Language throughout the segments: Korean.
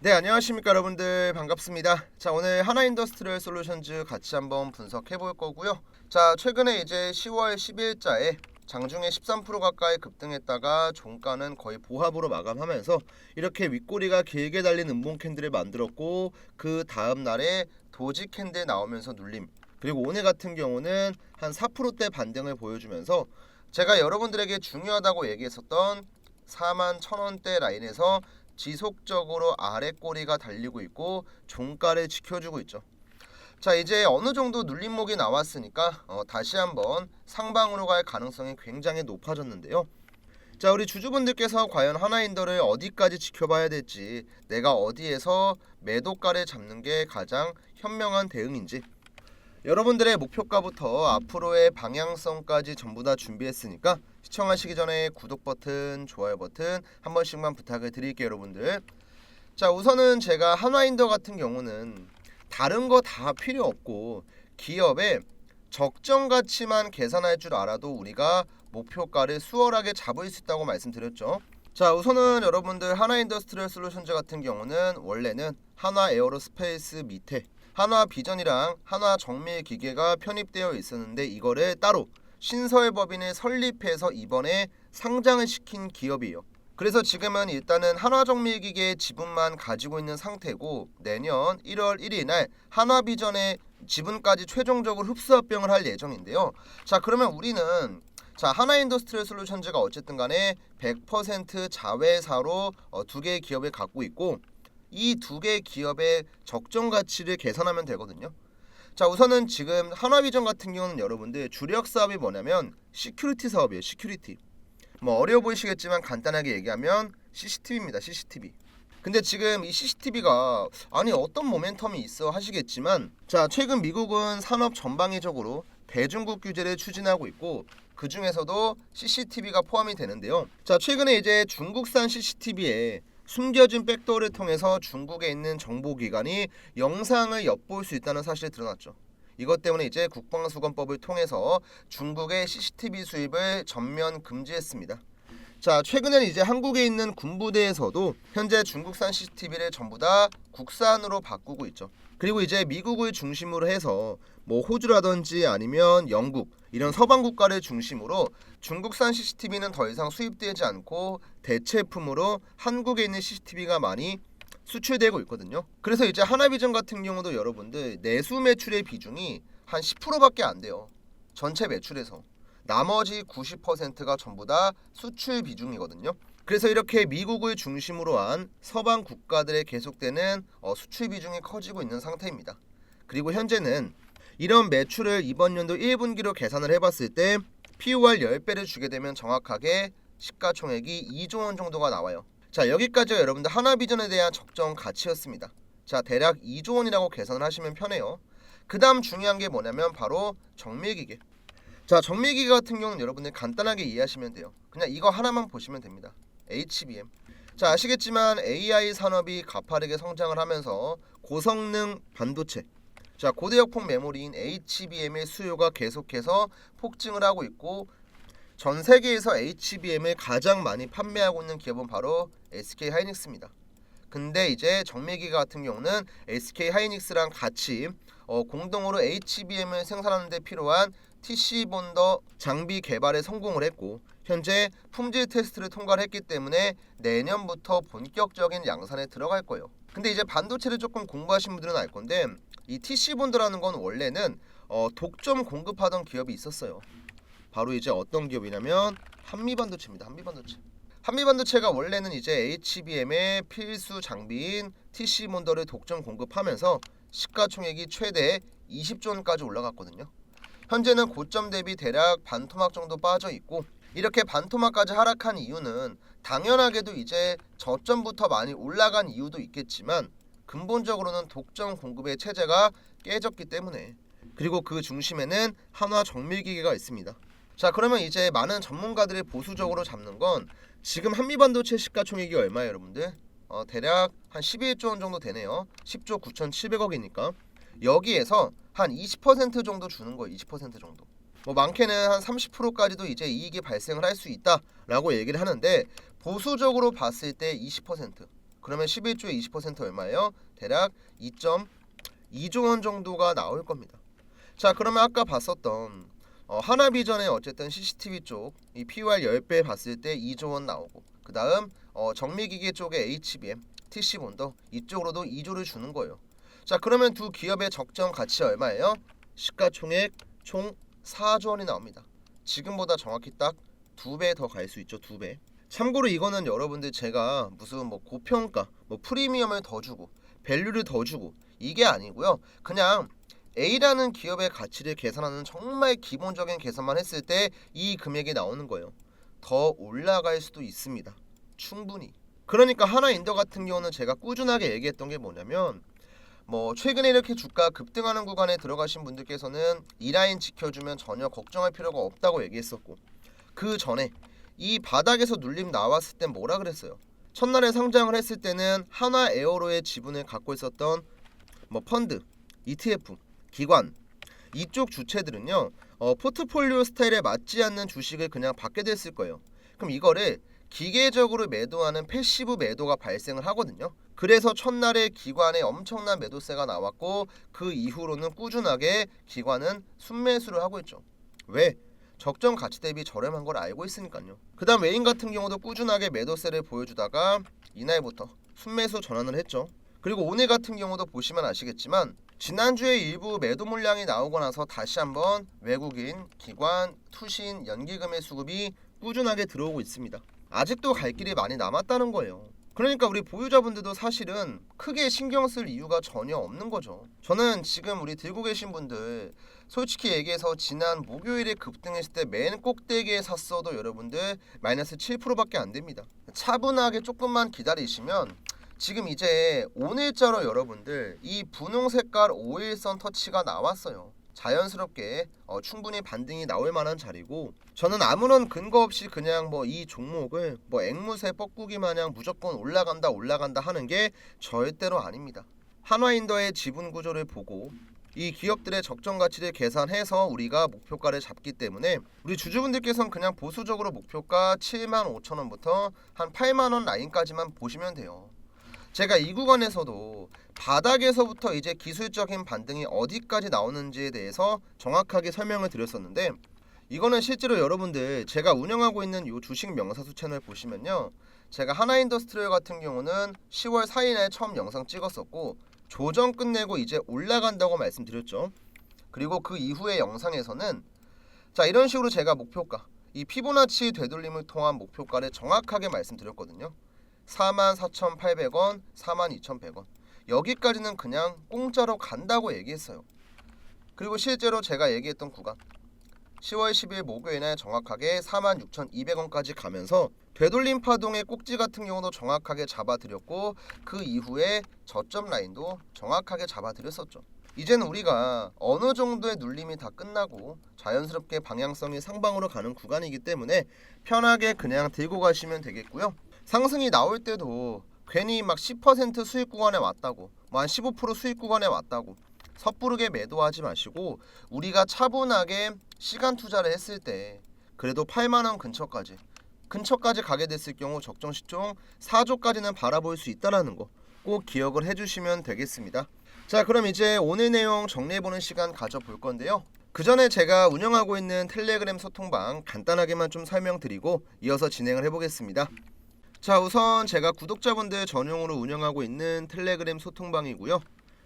네, 안녕하십니까 여러분들, 반갑습니다. 자, 오늘 하나인더스트리얼 솔루션즈 같이 한번 분석해 볼 거고요. 자, 최근에 이제 10월 10일자에 장중에 13% 가까이 급등했다가 종가는 거의 보합으로 마감하면서 이렇게 윗꼬리가 길게 달린 음봉 캔들을 만들었고, 그 다음 날에 도지 캔들 나오면서 눌림, 그리고 오늘 같은 경우는 한 4%대 반등을 보여주면서 제가 여러분들에게 중요하다고 얘기했었던 41,000원대 라인에서 지속적으로 아래 꼬리가 달리고 있고 종가를 지켜주고 있죠. 자, 이제 어느 정도 눌림목이 나왔으니까 다시 한번 상방으로 갈 가능성이 굉장히 높아졌는데요. 자, 우리 주주분들께서 과연 하나인더를 어디까지 지켜봐야 될지, 내가 어디에서 매도가를 잡는 게 가장 현명한 대응인지, 여러분들의 목표가부터 앞으로의 방향성까지 전부 다 준비했으니까 시청하시기 전에 구독 버튼, 좋아요 버튼 한 번씩만 부탁을 드릴게요, 여러분들. 자, 우선은 제가 한화인더 같은 경우는 다른 거 다 필요 없고 기업의 적정 가치만 계산할 줄 알아도 우리가 목표가를 수월하게 잡을 수 있다고 말씀드렸죠. 자, 우선은 여러분들 하나인더스트리얼 솔루션즈 같은 경우는 원래는 한화 에어로스페이스 밑에 한화 비전이랑 한화 정밀 기계가 편입되어 있었는데, 이거를 따로 신설법인을 설립해서 이번에 상장을 시킨 기업이에요. 그래서 지금은 일단은 한화정밀기계의 지분만 가지고 있는 상태고, 내년 1월 1일 날 한화비전의 지분까지 최종적으로 흡수합병을 할 예정인데요. 자, 그러면 우리는 하나인더스트리얼 솔루션즈가 어쨌든 간에 100% 자회사로 두 개의 기업을 갖고 있고, 이 두 개의 기업의 적정 가치를 계산하면 되거든요. 자, 우선은 지금 한화비전 같은 경우는 여러분들 주력 사업이 뭐냐면 시큐리티 사업이에요. 시큐리티. 뭐 어려워 보이시겠지만 간단하게 얘기하면 CCTV입니다. CCTV. 근데 지금 이 CCTV가 아니 어떤 모멘텀이 있어 하시겠지만, 자, 최근 미국은 산업 전방위적으로 대중국 규제를 추진하고 있고, 그 중에서도 CCTV가 포함이 되는데요. 자, 최근에 이제 중국산 CCTV에 숨겨진 백도어를 통해서 중국에 있는 정보기관이 영상을 엿볼 수 있다는 사실이 드러났죠. 이것 때문에 이제 국방수권법을 통해서 중국의 CCTV 수입을 전면 금지했습니다. 자, 최근에는 이제 한국에 있는 군부대에서도 현재 중국산 CCTV를 전부 다 국산으로 바꾸고 있죠. 그리고 이제 미국을 중심으로 해서 뭐 호주라든지 아니면 영국, 이런 서방 국가를 중심으로 중국산 CCTV는 더 이상 수입되지 않고 대체품으로 한국에 있는 CCTV가 많이 수출되고 있거든요. 그래서 이제 하나비전 같은 경우도 여러분들 내수 매출의 비중이 한 10%밖에 안 돼요. 전체 매출에서. 나머지 90%가 전부 다 수출 비중이거든요. 그래서 이렇게 미국을 중심으로 한 서방 국가들의 계속되는 수출 비중이 커지고 있는 상태입니다. 그리고 현재는 이런 매출을 이번 연도 1분기로 계산을 해봤을 때 POR 10배를 주게 되면 정확하게 시가총액이 2조 원 정도가 나와요. 자, 여기까지가 여러분들 하나비전에 대한 적정 가치였습니다. 자, 대략 2조 원이라고 계산을 하시면 편해요. 그 다음 중요한 게 뭐냐면 바로 정밀기계. 자, 정밀기계 같은 경우는 여러분들 간단하게 이해하시면 돼요. 그냥 이거 하나만 보시면 됩니다. HBM. 자, 아시겠지만 AI 산업이 가파르게 성장을 하면서 고성능 반도체, 자, 고대역폭 메모리인 HBM의 수요가 계속해서 폭증을 하고 있고, 전 세계에서 HBM을 가장 많이 판매하고 있는 기업은 바로 SK하이닉스입니다. 근데 이제 정밀기계 같은 경우는 SK하이닉스랑 같이 공동으로 HBM을 생산하는 데 필요한 TC 본더 장비 개발에 성공을 했고, 현재 품질 테스트를 통과를 했기 때문에 내년부터 본격적인 양산에 들어갈 거예요. 근데 이제 반도체를 조금 공부하신 분들은 알 건데, 이 TC 본더라는 건 원래는 독점 공급하던 기업이 있었어요. 바로 이제 어떤 기업이냐면 한미반도체입니다. 한미반도체. 한미반도체가 원래는 이제 HBM의 필수 장비인 TC 본더를 독점 공급하면서 시가총액이 최대 20조 원까지 올라갔거든요. 현재는 고점 대비 대략 반토막 정도 빠져 있고, 이렇게 반토막까지 하락한 이유는 당연하게도 이제 저점부터 많이 올라간 이유도 있겠지만, 근본적으로는 독점 공급의 체제가 깨졌기 때문에, 그리고 그 중심에는 한화 정밀기계가 있습니다. 자, 그러면 이제 많은 전문가들이 보수적으로 잡는 건 지금 한미반도체 시가총액이 얼마예요, 여러분들? 대략 한 11조 원 정도 되네요. 10조 9,700억이니까 여기에서 한 20% 정도 주는 거예요. 20% 정도. 뭐 많게는 한 30%까지도 이제 이익이 발생을 할 수 있다라고 얘기를 하는데, 보수적으로 봤을 때 20%. 그러면 11조에 20% 얼마예요? 대략 2.2조 원 정도가 나올 겁니다. 자, 그러면 아까 봤었던 하나비전의 어쨌든 CCTV 쪽 이 POR 10배 봤을 때 2조 원 나오고, 그 다음 정밀기계 쪽의 HBM, TC본더 이쪽으로도 2조를 주는 거예요. 자, 그러면 두 기업의 적정 가치 얼마예요? 시가총액 총 4조 원이 나옵니다. 지금보다 정확히 딱 2배 더 갈 수 있죠. 2배. 참고로 이거는 여러분들 제가 무슨 뭐 고평가, 뭐 프리미엄을 더 주고 밸류를 더 주고 이게 아니고요. 그냥 A라는 기업의 가치를 계산하는 정말 기본적인 계산만 했을 때 이 금액이 나오는 거예요. 더 올라갈 수도 있습니다. 충분히. 그러니까 하나인더 같은 경우는 제가 꾸준하게 얘기했던 게 뭐냐면, 뭐 최근에 이렇게 주가 급등하는 구간에 들어가신 분들께서는 이 라인 지켜주면 전혀 걱정할 필요가 없다고 얘기했었고, 그 전에 이 바닥에서 눌림 나왔을 땐 뭐라 그랬어요? 첫날에 상장을 했을 때는 하나 에어로의 지분을 갖고 있었던 뭐 펀드, ETF, 기관 이쪽 주체들은요 포트폴리오 스타일에 맞지 않는 주식을 그냥 받게 됐을 거예요. 그럼 이거를 기계적으로 매도하는 패시브 매도가 발생을 하거든요. 그래서 첫날에 기관에 엄청난 매도세가 나왔고, 그 이후로는 꾸준하게 기관은 순매수를 하고 있죠. 왜? 적정 가치 대비 저렴한 걸 알고 있으니까요. 그 다음 외인 같은 경우도 꾸준하게 매도세를 보여주다가 이날부터 순매수 전환을 했죠. 그리고 오늘 같은 경우도 보시면 아시겠지만 지난주에 일부 매도 물량이 나오고 나서 다시 한번 외국인, 기관, 투신, 연기금의 수급이 꾸준하게 들어오고 있습니다. 아직도 갈 길이 많이 남았다는 거예요. 그러니까 우리 보유자분들도 사실은 크게 신경 쓸 이유가 전혀 없는 거죠. 저는 지금 우리 들고 계신 분들 솔직히 얘기해서 지난 목요일에 급등했을 때 맨 꼭대기에 샀어도 여러분들 마이너스 7%밖에 안 됩니다. 차분하게 조금만 기다리시면 지금 이제 오늘자로 여러분들 이 분홍 색깔 5일선 터치가 나왔어요. 자연스럽게 충분히 반등이 나올 만한 자리고, 저는 아무런 근거 없이 그냥 뭐 이 종목을 뭐 앵무새 뻐꾸기 마냥 무조건 올라간다 하는 게 절대로 아닙니다. 한화인더의 지분 구조를 보고 이 기업들의 적정 가치를 계산해서 우리가 목표가를 잡기 때문에 우리 주주분들께서는 그냥 보수적으로 목표가 75,000원부터 한 8만원 라인까지만 보시면 돼요. 제가 이 구간에서도 바닥에서부터 이제 기술적인 반등이 어디까지 나오는지에 대해서 정확하게 설명을 드렸었는데, 이거는 실제로 여러분들 제가 운영하고 있는 이 주식 명사수 채널 보시면요, 제가 하나인더스트리얼 같은 경우는 10월 4일에 처음 영상 찍었었고 조정 끝내고 이제 올라간다고 말씀드렸죠. 그리고 그 이후의 영상에서는 자 이런 식으로 제가 목표가, 이 피보나치 되돌림을 통한 목표가를 정확하게 말씀드렸거든요. 44,800원, 42,100원 여기까지는 그냥 공짜로 간다고 얘기했어요. 그리고 실제로 제가 얘기했던 구간 10월 10일 목요일에 정확하게 46,200원까지 가면서 되돌림 파동의 꼭지 같은 경우도 정확하게 잡아드렸고, 그 이후에 저점 라인도 정확하게 잡아드렸었죠. 이제는 우리가 어느 정도의 눌림이 다 끝나고 자연스럽게 방향성이 상방으로 가는 구간이기 때문에 편하게 그냥 들고 가시면 되겠고요. 상승이 나올 때도 괜히 막 10% 수익 구간에 왔다고, 뭐 한 15% 수익 구간에 왔다고 섣부르게 매도하지 마시고, 우리가 차분하게 시간 투자를 했을 때 그래도 8만원 근처까지 가게 됐을 경우 적정 시총 4조까지는 바라볼 수 있다는 거 꼭 기억을 해주시면 되겠습니다. 자, 그럼 이제 오늘 내용 정리해보는 시간 가져볼 건데요. 그 전에 제가 운영하고 있는 텔레그램 소통방 간단하게만 좀 설명드리고 이어서 진행을 해보겠습니다. 자, 우선 제가 구독자분들 전용으로 운영하고 있는 텔레그램 소통방이고요.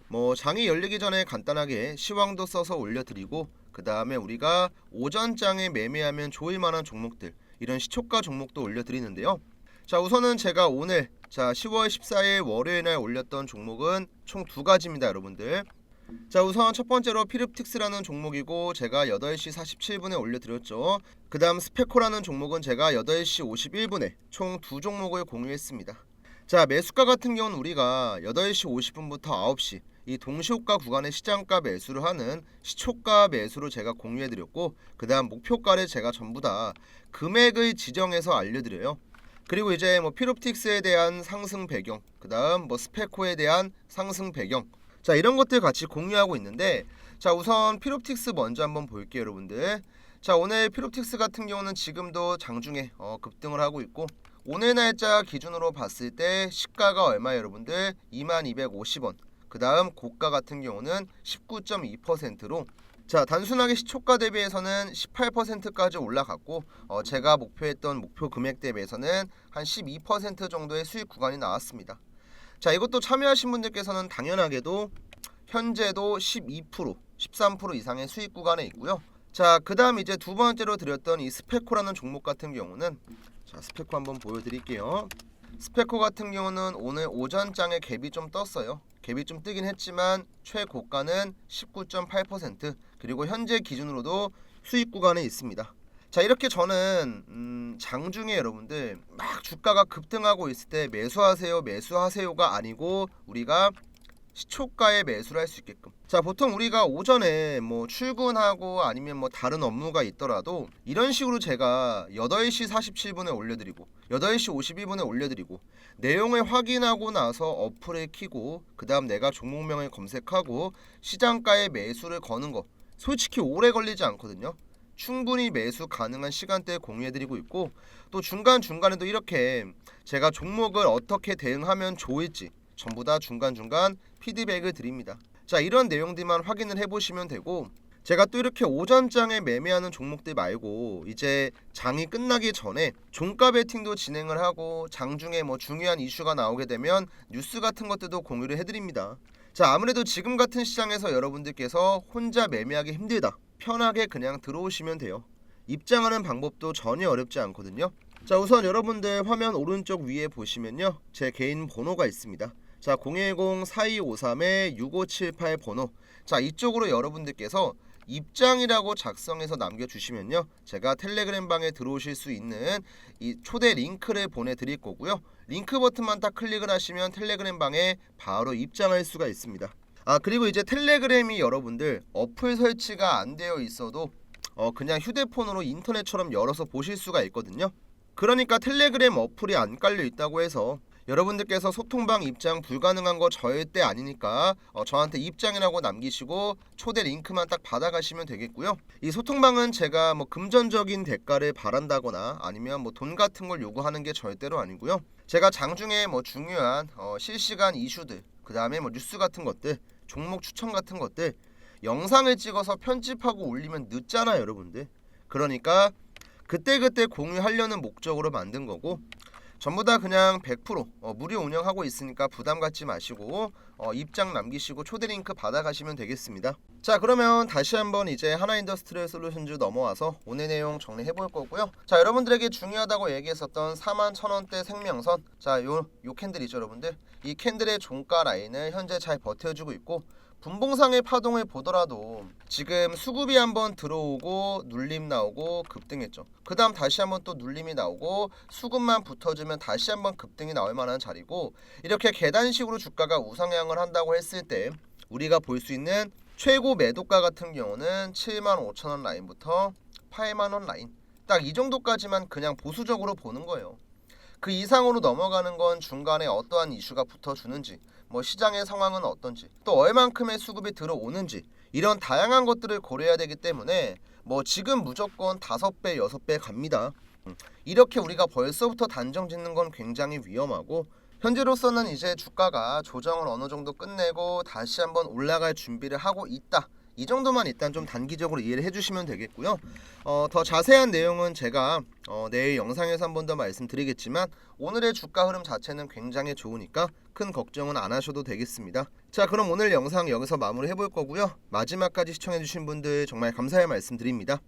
뭐 장이 열리기 전에 간단하게 시황도 써서 올려드리고, 그 다음에 우리가 오전장에 매매하면 좋을 만한 종목들, 이런 시초가 종목도 올려드리는데요. 자, 우선은 제가 오늘 10월 14일 월요일날 올렸던 종목은 총 두 가지입니다, 여러분들. 자, 우선 첫 번째로 피릅틱스라는 종목이고 제가 8시 47분에 올려드렸죠. 그 다음 스페코라는 종목은 제가 8시 51분에 총 두 종목을 공유했습니다. 자, 매수가 같은 경우는 우리가 8시 50분부터 9시 이 동시호가 구간의 시장가 매수를 하는 시초가 매수로 제가 공유해드렸고, 그 다음 목표가를 제가 전부 다 금액을 지정해서 알려드려요. 그리고 이제 뭐 피롭틱스에 대한 상승 배경, 그 다음 뭐 스페코에 대한 상승 배경, 자 이런 것들 같이 공유하고 있는데, 자 우선 피롭틱스 먼저 한번 볼게요, 여러분들. 자 오늘 피롭틱스 같은 경우는 지금도 장중에 급등을 하고 있고 오늘 날짜 기준으로 봤을 때 시가가 얼마예요 여러분들? 2250원. 그 다음 고가 같은 경우는 19.2%로 자 단순하게 시초가 대비해서는 18%까지 올라갔고 제가 목표했던 목표 금액 대비해서는 한 12% 정도의 수익 구간이 나왔습니다. 자 이것도 참여하신 분들께서는 당연하게도 현재도 12%, 13% 이상의 수익 구간에 있고요. 자 그 다음 이제 두 번째로 드렸던 이 스페코라는 종목 같은 경우는 자 스페코 한번 보여드릴게요. 스페코 같은 경우는 오늘 오전장에 갭이 좀 떴어요. 갭이 좀 뜨긴 했지만 최고가는 19.8% 그리고 현재 기준으로도 수익 구간에 있습니다. 자 이렇게 저는 장중에 여러분들 막 주가가 급등하고 있을 때 매수하세요가 아니고 우리가 시초가에 매수를 할 수 있게끔 자 보통 우리가 오전에 뭐 출근하고 아니면 뭐 다른 업무가 있더라도 이런 식으로 제가 8시 47분에 올려드리고 8시 52분에 올려드리고 내용을 확인하고 나서 어플을 키고 그 다음 내가 종목명을 검색하고 시장가에 매수를 거는 거 솔직히 오래 걸리지 않거든요. 충분히 매수 가능한 시간대에 공유해드리고 있고 또 중간중간에도 이렇게 제가 종목을 어떻게 대응하면 좋을지 전부 다 중간중간 피드백을 드립니다. 자 이런 내용들만 확인을 해보시면 되고 제가 또 이렇게 오전장에 매매하는 종목들 말고 이제 장이 끝나기 전에 종가 베팅도 진행을 하고 장중에 뭐 중요한 이슈가 나오게 되면 뉴스 같은 것들도 공유를 해드립니다. 자 아무래도 지금 같은 시장에서 여러분들께서 혼자 매매하기 힘들다 편하게 그냥 들어오시면 돼요. 입장하는 방법도 전혀 어렵지 않거든요. 자 우선 여러분들 화면 오른쪽 위에 보시면요 제 개인 번호가 있습니다. 자 010-4253-6578 번호 자 이쪽으로 여러분들께서 입장이라고 작성해서 남겨주시면요 제가 텔레그램 방에 들어오실 수 있는 이 초대 링크를 보내드릴 거고요. 링크 버튼만 딱 클릭을 하시면 텔레그램 방에 바로 입장할 수가 있습니다. 아 그리고 이제 텔레그램이 여러분들 어플 설치가 안 되어 있어도 그냥 휴대폰으로 인터넷처럼 열어서 보실 수가 있거든요. 그러니까 텔레그램 어플이 안 깔려 있다고 해서 여러분들께서 소통방 입장 불가능한 거 절대 아니니까 저한테 입장이라고 남기시고 초대 링크만 딱 받아가시면 되겠고요. 이 소통방은 제가 뭐 금전적인 대가를 바란다거나 아니면 뭐 돈 같은 걸 요구하는 게 절대로 아니고요. 제가 장중에 뭐 중요한 실시간 이슈들 그 다음에 뭐 뉴스 같은 것들 종목 추천 같은 것들 영상을 찍어서 편집하고 올리면 늦잖아요 여러분들. 그러니까 그때그때 공유하려는 목적으로 만든 거고 전부 다 그냥 100% 무료 운영하고 있으니까 부담 갖지 마시고 입장 남기시고 초대 링크 받아가시면 되겠습니다. 자 그러면 다시 한번 이제 하나인더스트리얼 솔루션즈 넘어와서 오늘 내용 정리해 볼 거고요. 자 여러분들에게 중요하다고 얘기했었던 41,000원대 생명선 요 캔들이죠 여러분들. 이 캔들의 종가 라인을 현재 잘 버텨주고 있고 분봉상의 파동을 보더라도 지금 수급이 한번 들어오고 눌림 나오고 급등했죠. 그 다음 다시 한번 또 눌림이 나오고 수급만 붙어주면 다시 한번 급등이 나올 만한 자리고 이렇게 계단식으로 주가가 우상향을 한다고 했을 때 우리가 볼 수 있는 최고 매도가 같은 경우는 75,000원 라인부터 80,000원 라인 딱 이 정도까지만 그냥 보수적으로 보는 거예요. 그 이상으로 넘어가는 건 중간에 어떠한 이슈가 붙어주는지 뭐 시장의 상황은 어떤지 또 얼만큼의 수급이 들어오는지 이런 다양한 것들을 고려해야 되기 때문에 뭐 지금 무조건 5배 6배 갑니다. 이렇게 우리가 벌써부터 단정 짓는 건 굉장히 위험하고 현재로서는 이제 주가가 조정을 어느 정도 끝내고 다시 한번 올라갈 준비를 하고 있다. 이 정도만 일단 좀 단기적으로 이해를 해주시면 되겠고요. 더 자세한 내용은 제가 내일 영상에서 한 번 더 말씀드리겠지만 오늘의 주가 흐름 자체는 굉장히 좋으니까 큰 걱정은 안 하셔도 되겠습니다. 자 그럼 오늘 영상 여기서 마무리 해볼 거고요. 마지막까지 시청해주신 분들 정말 감사의 말씀 드립니다.